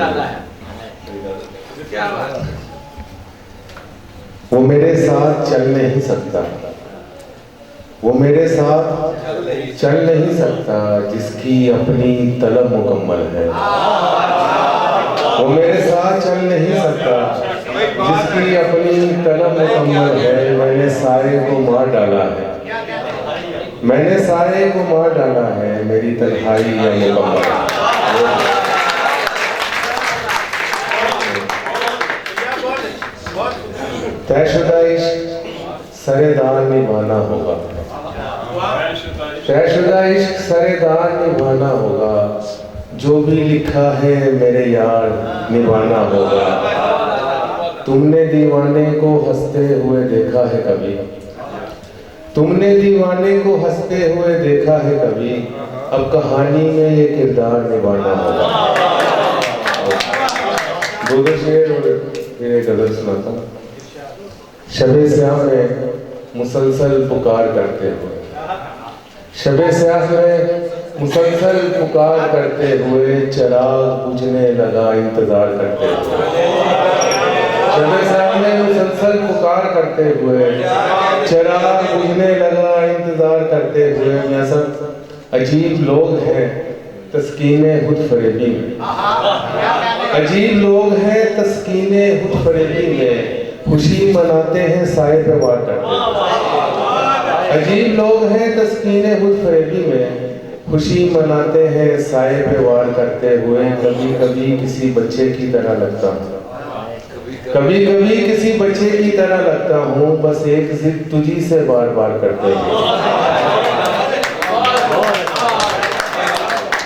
डाला है। क्या बात है। वो मेरे साथ चल नहीं सकता, वो मेरे साथ चल नहीं सकता जिसकी अपनी तलब मुकम्मल है। वो मेरे साथ चल नहीं सकता जिसकी अपनी तलब मुकम्मल है। मैंने सारे को मार डाला है, मैंने सारे को मार डाला है, मेरी तन्हाई या मुकम्मल है। तयशुदा इश्क सरेदार निभाना होगा, तयशुदा इश्क सरेदार निभाना होगा। जो भी लिखा है मेरे यार निभाना होगा। तुमने दीवाने को हंसते हुए देखा है कभी, तुमने दीवाने को हंसते हुए देखा है कभी। अब कहानी में ये किरदार निभाना होगा। दो शेर और फिर एक गजल सुनाता हूँ। शबे स्याह में मुसलसल पुकार करते हुए, शबे स्याह में मुसलसल पुकार करते हुए, चिराग बुझने लगा इंतजार करते हुए। शबे स्याह में मुसलसल पुकार करते हुए, चिराग बुझने लगा इंतजार करते हुए। मैं सब अजीब लोग हैं तस्कीने खुद फरेबी में, अजीब लोग हैं तस्कीने खुद फरेबी में। खुशी मनाते हैं साए पे वार करते हुए। अजीब लोग हैं तस्कीने खुद फरेबी में, खुशी मनाते हैं साए पे वार करते हुए। कभी कभी किसी बच्चे की तरह लगता हूँ, कभी कभी किसी बच्चे की तरह लगता हूँ, बस एक जिद तुझी से बार बार करते हुए।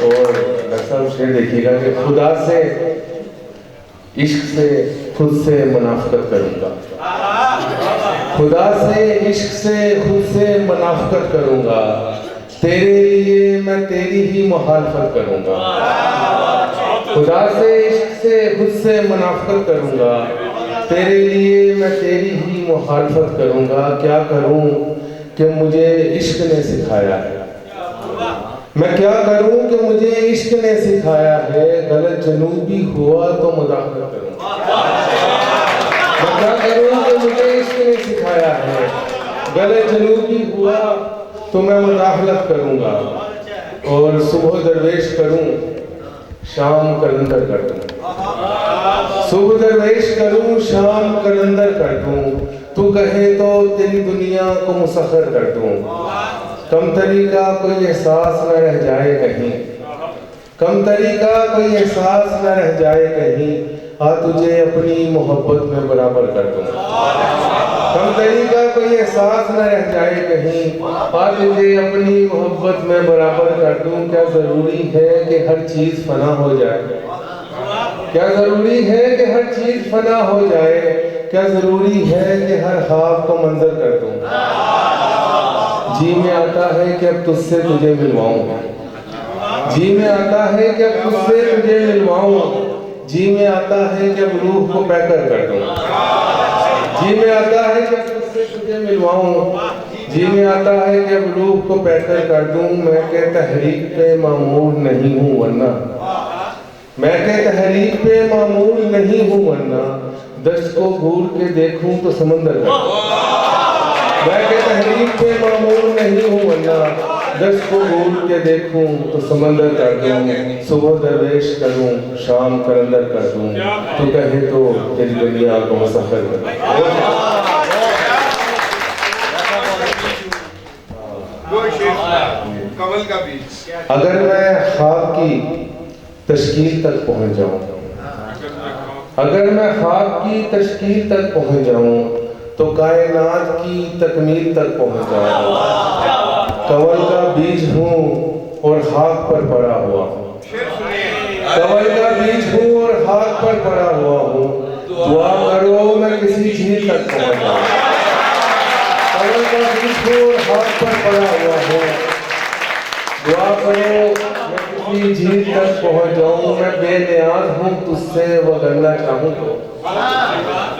और दरअसल शेर देखिएगा कि खुदा से इश्क से खुद से मुनाफकत करूंगा, खुदा से इश्क से खुद से मुनाफकत करूंगा। तेरे लिए मैं तेरी ही मुखालफत करूंगा, खुदा से इश्क से खुद से मुनाफकत करूंगा। तेरे लिए मैं तेरी ही मुखालफत करूंगा। क्या करूं कि मुझे इश्क ने सिखाया है, मैं क्या करूं कि मुझे इश्क ने सिखाया है। गलत जनूबी हुआ तो मुदाखलत करूंगा, मैं क्या करूं कि मुझे इश्क ने सिखाया है। गलत जनूबी हुआ तो मैं मुदाखलत करूंगा। और सुबह दरवेश करूं शाम कलंदर कर दूं, सुबह दरवेश करूं शाम कलंदर कर दूं। तू कहे तो तेरी दुनिया को मुसख्खर कर दूं। कम तरीका कोई एहसास न रह जाए कहीं, कम तरीका कोई एहसास न रह जाए कहीं। आ तुझे अपनी मोहब्बत में बराबर कर दूं। कम तरीका कोई एहसास न रह जाए कहीं, आ तुझे अपनी मोहब्बत में बराबर कर दूं। क्या जरूरी है कि हर चीज फना हो जाए, क्या जरूरी है कि हर चीज फना हो जाए। क्या जरूरी है कि हर ख्वाब को मंजर कर दूं। जी में आता है कि अब तुझसे तुझे मिलवाऊं, जी में आता है कि अब तुझसे तुझे मिलवाऊं। जी में आता है कि अब रूह को पैकर कर दूं, जी में आता है कि अब तुझसे तुझे मिलवाऊं। जी में आता है कि अब रूह को पैकर कर दूं। मैं के तहरीक पे मामूल नहीं हूँ वरना, मैं के तहरीक पे मामूल नहीं हूँ वरना। दश्त को घूर के देखूं तो समंदर कर दूं। मैं के तहरीक पे मामूल नहीं हूँ वरना, दश्त को घूर के देखूं तो समंदर कर दूं। सुबह दरवेश करूं शाम कलंदर कर दूं। तू कहे तो तेरी दुनिया को मुसख्खर कर दूं। कमल का बीज। अगर मैं ख्वाब की तश्कील तक पहुंच जाऊं, अगर मैं ख्वाब की तश्कील तक पहुंच जाऊं, तो कायनात की तकमील तक पहुंच जाऊं। कमल का बीज हूँ और खाक पर पड़ा हुआ हूँ, कमल का बीज हूँ और खाक पर पड़ा हुआ हूँ। दुआ करो मैं किसी झील तक पहुंच जाऊं। कमल का बीज हूँ और खाक पर पड़ा हुआ हूँ। दुआ करो मैं किसी झील तक पहुंच जाऊं। मैं बेनियाज हूँ तुझसे वगरना चाहूँ तो,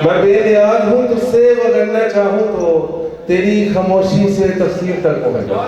मैं बेनियाज हूँ तुझसे वगरना चाहूँ तो। तेरी खामोशी से तफसीर तक पहुंच जाऊं।